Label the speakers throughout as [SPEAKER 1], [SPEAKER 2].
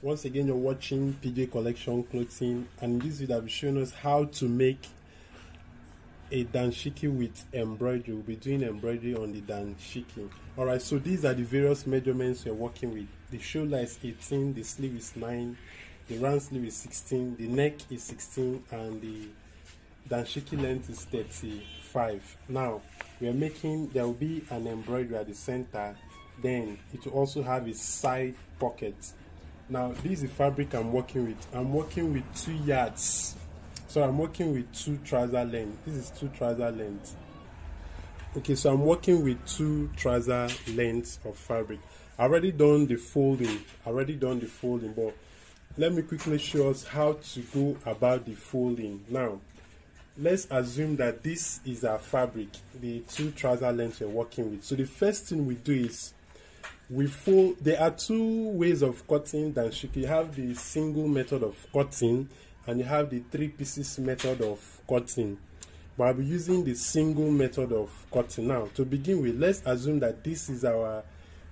[SPEAKER 1] Once again, you're watching PJ Collection Clothing, and in this video I'll be showing us how to make a danshiki with embroidery. We'll be doing embroidery on the danshiki. Alright, so these are the various measurements you're working with. The shoulder is 18, the sleeve is 9, the round sleeve is 16, the neck is 16, and the danshiki length is 35. Now we are making, there will be an embroidery at the center, then it will also have a side pocket. Now this is the fabric I'm working with. I'm working with 2 yards, so I'm working with 2 trouser length. This is 2 trouser length. Okay, so I'm working with 2 trouser lengths of fabric. I already done the folding, but let me quickly show us how to go about the folding. Now let's assume that this is our fabric, the 2 trouser lengths we're working with. So the first thing we do is we fold. There are 2 ways of cutting danshiki. You have the single method of cutting and you have the 3 pieces method of cutting, but I'll be using the single method of cutting. Now to begin with, let's assume that this is our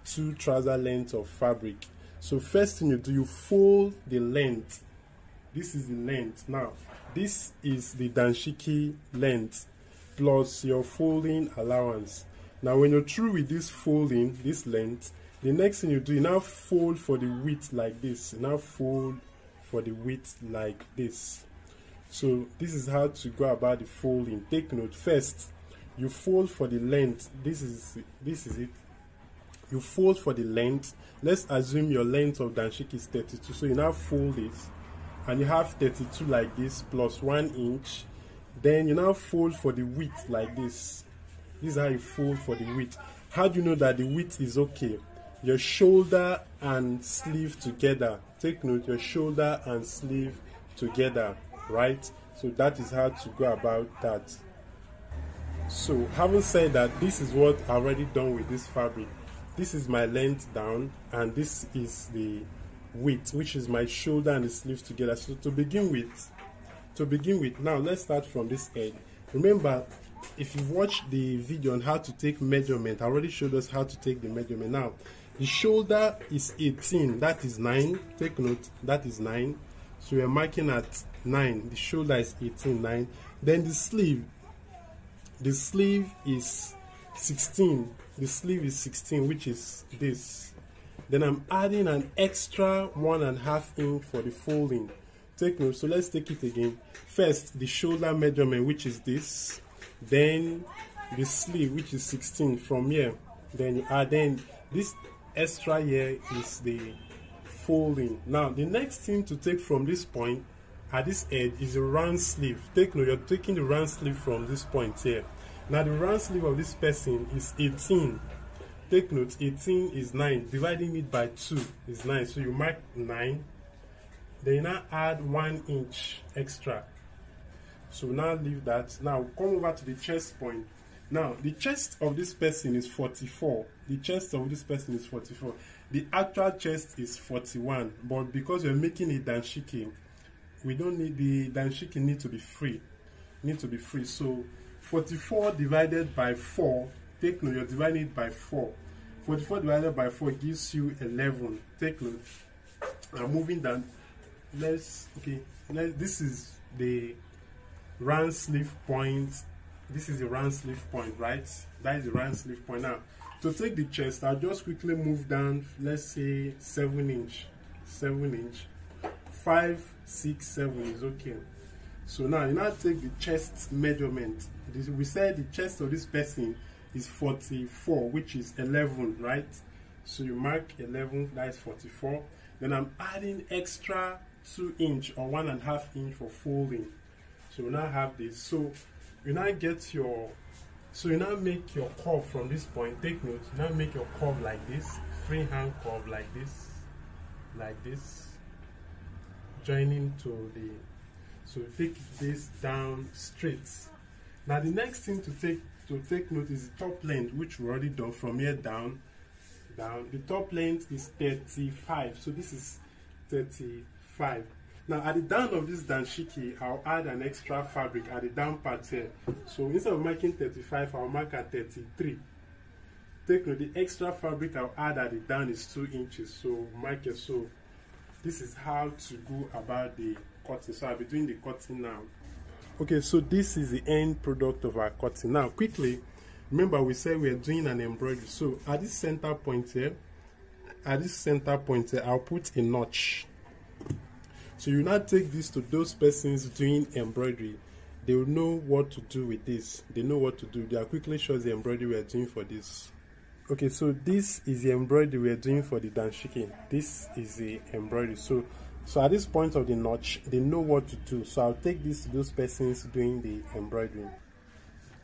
[SPEAKER 1] 2 trouser lengths of fabric. So first thing you do, you fold the length. This is the length. Now this is the danshiki length plus your folding allowance. Now when you're through with this folding, this length, the next thing you do, you now fold for the width like this. You now fold for the width like this. So this is how to go about the folding. Take note, first you fold for the length. This is it. You fold for the length. Let's assume your length of danshiki is 32. So you now fold it and you have 32 like this plus 1 inch. Then you now fold for the width like this. This is how you fold for the width. How do you know that the width is okay? Your shoulder and sleeve together. Take note, your shoulder and sleeve together, right? So that is how to go about that. So having said that, this is what I already done with this fabric. This is my length down and this is the width, which is my shoulder and the sleeve together. So to begin with, now let's start from this edge. Remember, if you've watched the video on how to take measurement, I already showed us how to take the measurement. Now the shoulder is 18, that is 9. Take note, that is 9. So we're marking at 9. The shoulder is 18, 9. Then the sleeve is 16. The sleeve is 16, which is this. Then I'm adding an extra 1.5 inch for the folding. Take note, so let's take it again. First, the shoulder measurement, which is this. Then the sleeve, which is 16 from here. Then you add, then this extra here is the folding. Now the next thing to take from this point at this edge is a round sleeve. Take note, you're taking the round sleeve from this point here. Now the round sleeve of this person is 18. Take note, 18 is 9. Dividing it by 2 is 9. So you mark 9. Then you now add 1 inch extra. So now leave that. Now come over to the chest point. Now the chest of this person is 44. The chest of this person is 44. The actual chest is 41. But because we're making a danshiki, we don't need the danshiki need to be free. So 44 divided by 4. Take note, you're dividing it by 4. 44 divided by 4 gives you 11. Take note. I'm moving down. This is the round sleeve point. This is the round sleeve point, right? That is the round sleeve point. Now to take the chest, I'll just quickly move down, let's say 7 inch. 5, 6, 7 is okay. So now you now take the chest measurement. We said the chest of this person is 44, which is 11, right? So you mark 11, that is 44. Then I'm adding extra 2 inch or 1.5 inch for folding. So we now have this. So you now get your, so you now make your curve from this point. Take note, you now make your curve like this, freehand curve like this, joining to the, so take this down straight. Now the next thing to take note is the top length, which we already done from here down. The top length is 35, so this is 35. Now at the down of this danshiki, I'll add an extra fabric at the down part here. So instead of marking 35, I'll mark at 33. Take note, the extra fabric I'll add at the down is 2 inches. So mark it. So this is how to go about the cutting. So I'll be doing the cutting now. Okay, so this is the end product of our cutting. Now quickly, remember we said we are doing an embroidery. So at this center point here, I'll put a notch. So you now take this to those persons doing embroidery. They will know what to do with this. They know what to do. They are quickly show the embroidery we are doing for this. Okay, so this is the embroidery we are doing for the danshiki. This is the embroidery. So at this point of the notch, they know what to do. So I'll take this to those persons doing the embroidery.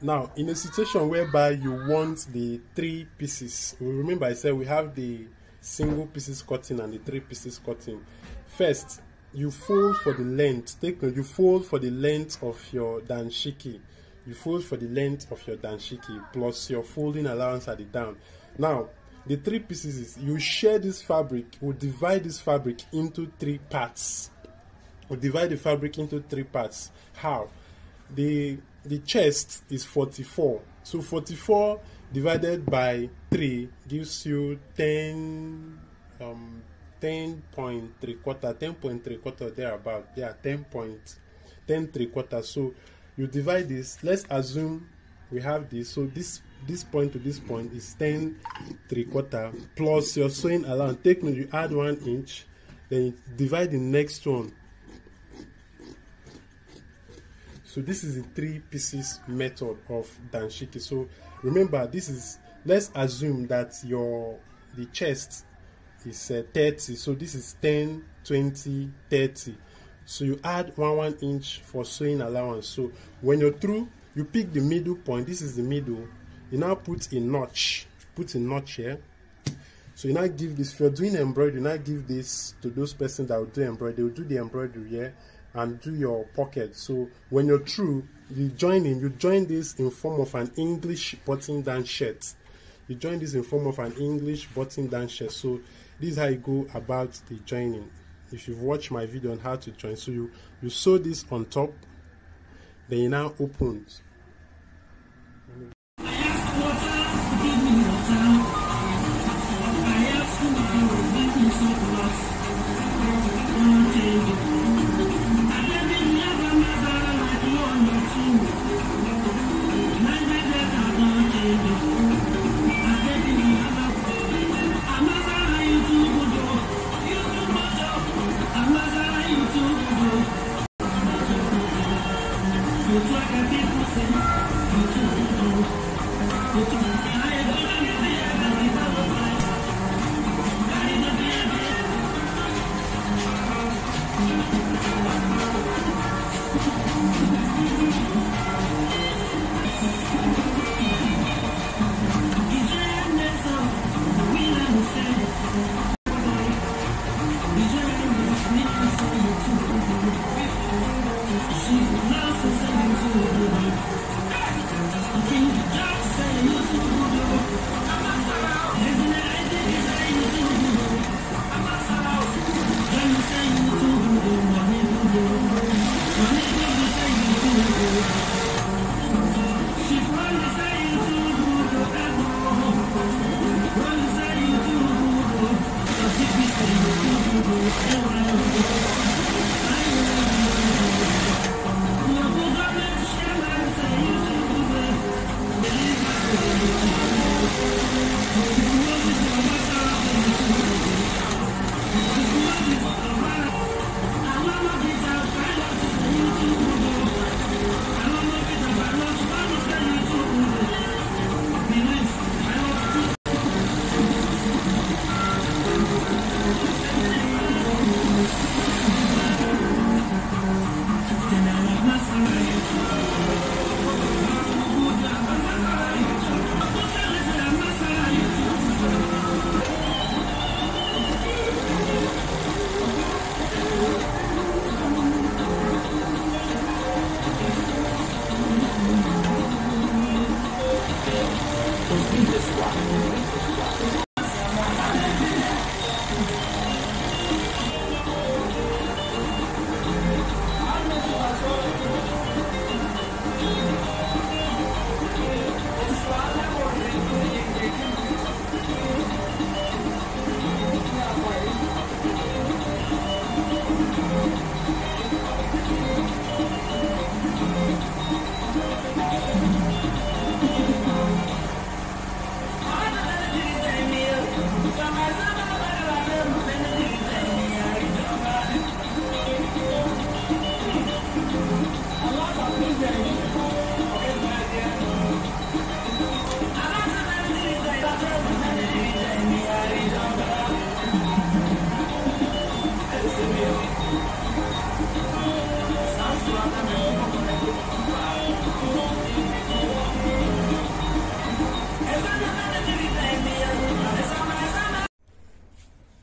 [SPEAKER 1] Now, in a situation whereby you want the 3 pieces, remember I said we have the single pieces cutting and the 3 pieces cutting. First, you fold for the length. You fold for the length of your danshiki. You fold for the length of your danshiki plus your folding allowance at the down. Now, the 3 pieces is you share this fabric. We'll divide this fabric into 3 parts. We'll divide the fabric into 3 parts. How? The chest is 44. So 44 divided by 3 gives you 10.3 thereabout. Yeah, 10.3. So you divide this. Let's assume we have this. So this point to this point is 10.3 plus your sewing allowance. Take note, you add 1 inch, then you divide the next one. So this is the 3 pieces method of danshiki. So remember, this is, let's assume that the chest is 30. So this is 10, 20, 30. So you add 1 inch for sewing allowance. So when you're through, you pick the middle point. This is the middle. You now put a notch. Put a notch here. So you now give this. If you're doing embroidery, you now give this to those persons that will do embroidery. They will do the embroidery here and do your pocket. So when you're through, you join this in form of an English button down shirt. You join this in form of an English button down shirt. So this is how you go about the joining. If you've watched my video on how to join, so you sew this on top, then you now open.
[SPEAKER 2] You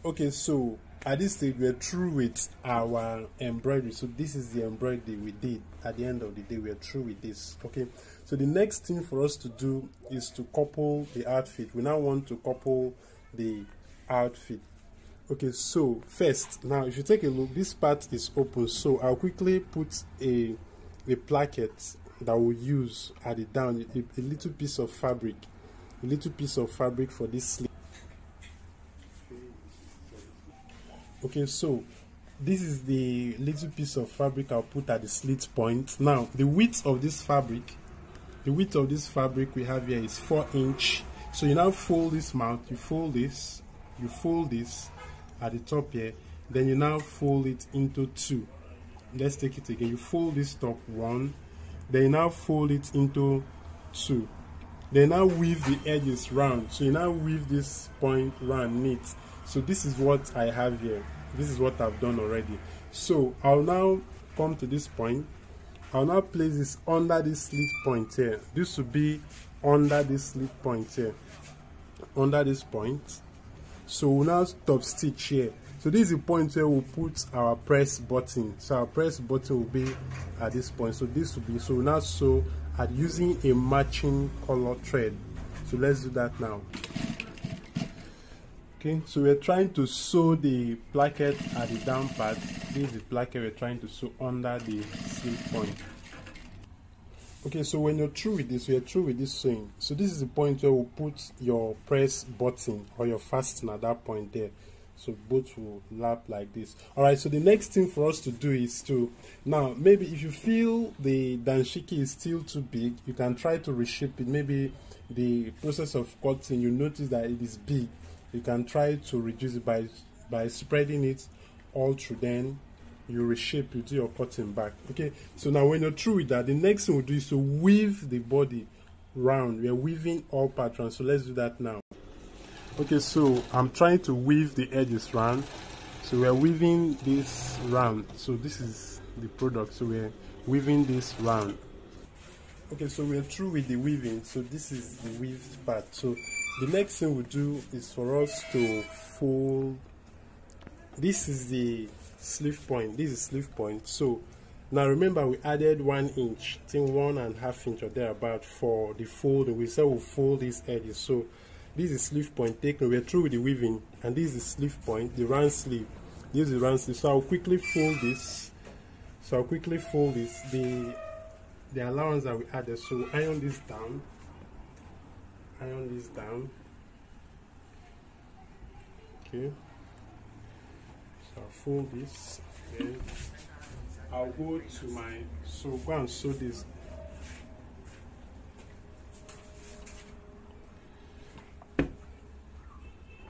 [SPEAKER 1] Okay, so at this stage we're through with our embroidery. So this is the embroidery we did. At the end of the day, we're through with this. Okay, so the next thing for us to do is to couple the outfit. We now want to couple the outfit. Okay, so first, now if you take a look, this part is open, so I'll quickly put a placket that we'll use at the down, a little piece of fabric for this sleeve. Okay, so this is the little piece of fabric I'll put at the slit point. Now the width of this fabric we have here is 4 inch. So you now fold this mount, you fold this at the top here, then you now fold it into 2. Let's take it again. You fold this top 1, then you now fold it into 2. Then now weave the edges round. So you now weave this point round neat. So this is what I have here. This is what I've done already. So I'll now come to this point. I'll now place this under this slit point here. This will be under this slit point here. Under this point. So we'll now top stitch here. So this is the point where we'll put our press button. So our press button will be at this point. So this will be, so we'll now sew at using a matching color thread. So let's do that now. Okay, so we're trying to sew the placket at the down part. This is the placket we're trying to sew under the slit point. Okay, so when you're through with this, we're through with this sewing. So this is the point where we'll put your press button or your fastener at that point there. So both will lap like this. Alright, so the next thing for us to do is to, now maybe if you feel the danshiki is still too big, you can try to reshape it. Maybe the process of cutting, you notice that it is big. You can try to reduce it by spreading it all through, then you reshape, you do your cutting back. Okay, so now when you're through with that, the next thing we'll do is to weave the body round. We are weaving all patterns, so let's do that now. Okay, so I'm trying to weave the edges round. So we're weaving this round. So this is the product, so we're weaving this round. Okay, so we're through with the weaving. So this is the weaved part. So the next thing we'll do is for us to fold. This is the sleeve point. This is sleeve point. So now remember we added 1 inch, I think 1.5 inch or thereabout for the folding. We said we'll fold these edges. So this is sleeve point taken. We're through with the weaving, and this is the sleeve point, the round sleeve. This is the round sleeve. So I'll quickly fold this. The allowance that we added. So iron this down. Okay. So I'll fold this. Then I'll go to my, so go and sew this.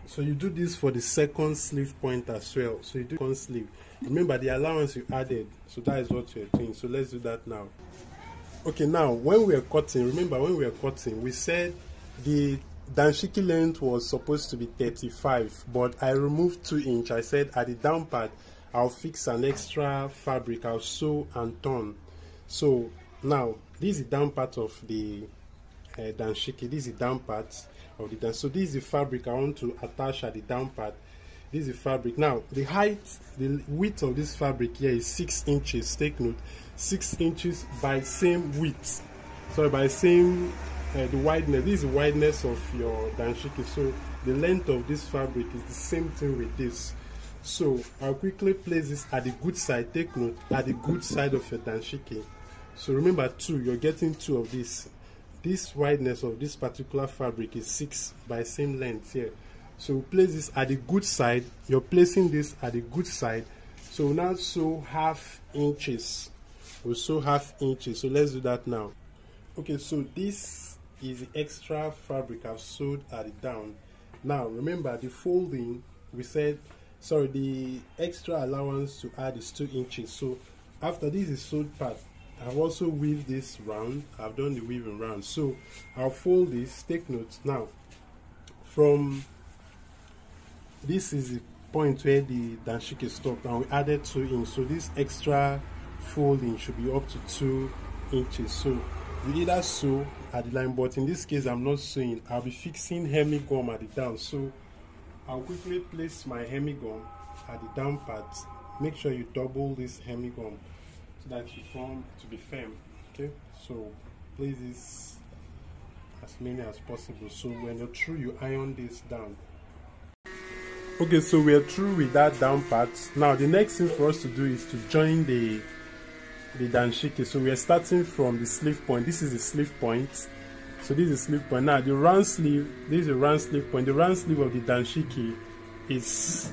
[SPEAKER 1] So you do this for the second sleeve point as well. So you do second sleeve. Remember the allowance you added. So that is what you're doing. So let's do that now. Okay, now when we are cutting, remember when we are cutting, we said the danshiki length was supposed to be 35, but I removed 2 inch. I said at the down part, I'll fix an extra fabric. I'll sew and turn. So now this is the down part of the danshiki. This is the down part of the dance. So this is the fabric I want to attach at the down part. This is the fabric. Now the height, the width of this fabric here is 6 inches. Take note, 6 inches by same width. Sorry, by same the wideness. This is the wideness of your danshiki. So the length of this fabric is the same thing with this. So I'll quickly place this at the good side. Take note, at the good side of your danshiki. So remember 2. You're getting 2 of this. This wideness of this particular fabric is 6 by same length here. So place this at the good side. You're placing this at the good side. So we'll now sew half inches. We'll sew half inches. So let's do that now. Okay, so this is the extra fabric I've sewed at the down. Now remember the folding, we said, sorry, the extra allowance to add is 2 inches. So after this is sewed part, I've also weaved this round. I've done the weaving round. So I'll fold this. Take note now. From this is the point where the danshiki stopped, and we added 2 inches. So this extra folding should be up to 2 inches. So you either sew at the line, but in this case I'm not sewing. I'll be fixing hemi gum at the down. So I'll quickly place my hemigum at the down part. Make sure you double this hemigum so that you form to be firm. Okay, so place this as many as possible. So when you're through, you iron this down. Okay, so we're through with that down part. Now the next thing for us to do is to join the danshiki. So we are starting from the sleeve point. This is the sleeve point. So this is the sleeve point. Now the round sleeve, this is the round sleeve point. The round sleeve of the danshiki is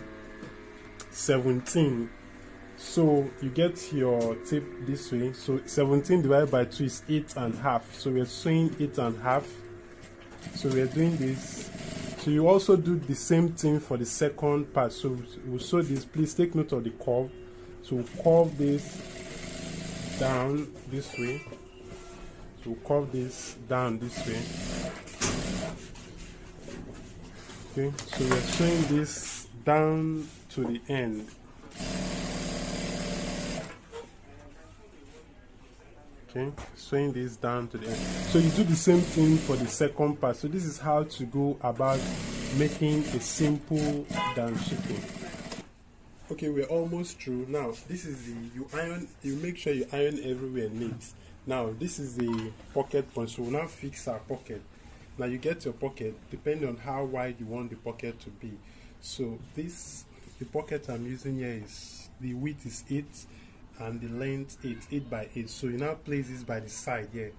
[SPEAKER 1] 17. So you get your tape this way. So 17 divided by 2 is 8.5. So we are sewing 8.5. So we are doing this. So you also do the same thing for the second part. So we'll sew this. Please take note of the curve. So we'll curve this down this way. So we'll curve this down this way. Okay, so we're sewing this down to the end. Okay, sewing this down to the end. So you do the same thing for the second part. So this is how to go about making a simple danshiki. Okay, we're almost through. Now this is you make sure you iron everywhere neat. Now this is the pocket point, so we'll now fix our pocket. Now you get your pocket depending on how wide you want the pocket to be. So the pocket I'm using here is, the width is 8 and the length 8 by 8. So you now place this by the side here.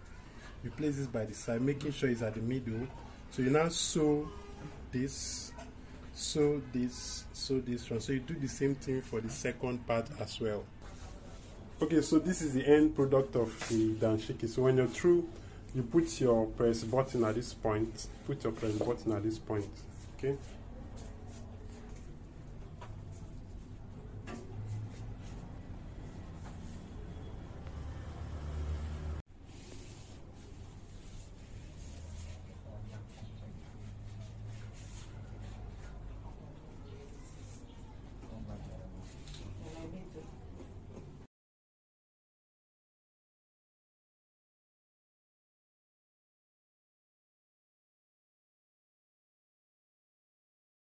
[SPEAKER 1] You place this by the side, making sure it's at the middle. So you now sew this, sew this one. So you do the same thing for the second part as well. Okay, so this is the end product of the danshiki. So when you're through, you put your press button at this point. Put your press button at this point. Okay,